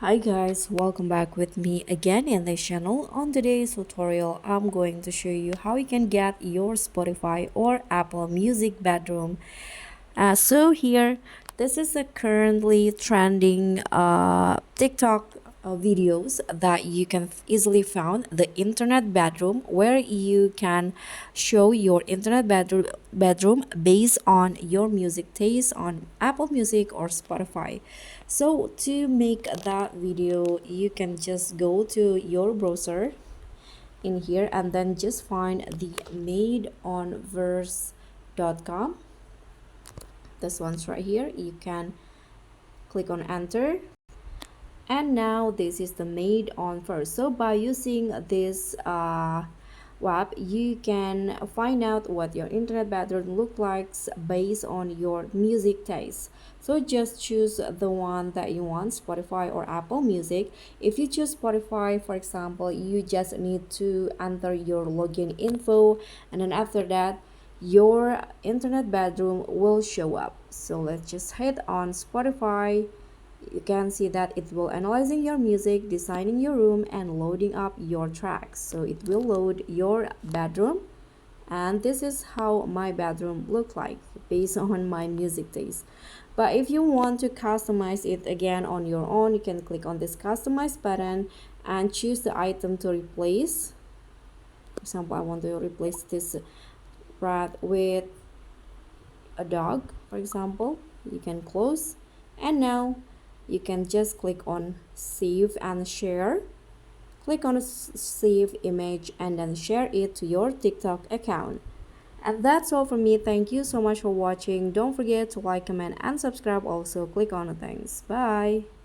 Hi guys, welcome back with me again in this channel. On today's tutorial, I'm going to show you how you can get your Spotify or Apple Music bedroom. So here, this is the currently trending TikTok videos that you can easily found the internet bedroom, where you can show your internet bedroom based on your music taste on Apple Music or Spotify. So to make that video, you can just go to your browser in here and then just find the madeonverse.com. This one's right here. You can click on enter, and now this is the made on first. So by using this web, you can find out what your internet bedroom look like based on your music taste. So just choose the one that you want, Spotify or Apple Music. If you choose Spotify, for example, you just need to enter your login info, and then after that your internet bedroom will show up. So let's just hit on Spotify. You can see that it will analyzing your music, designing your room, and loading up your tracks. So it will load your bedroom, and this is how my bedroom look like based on my music taste. But if you want to customize it again on your own, you can click on this customize button and choose the item to replace. For example, I want to replace this rat with a dog, for example. You can close, and now you can just click on save and share. Click on save image and then share it to your TikTok account. And that's all from me. Thank you so much for watching. Don't forget to like, comment, and subscribe. Also click on the things. Bye.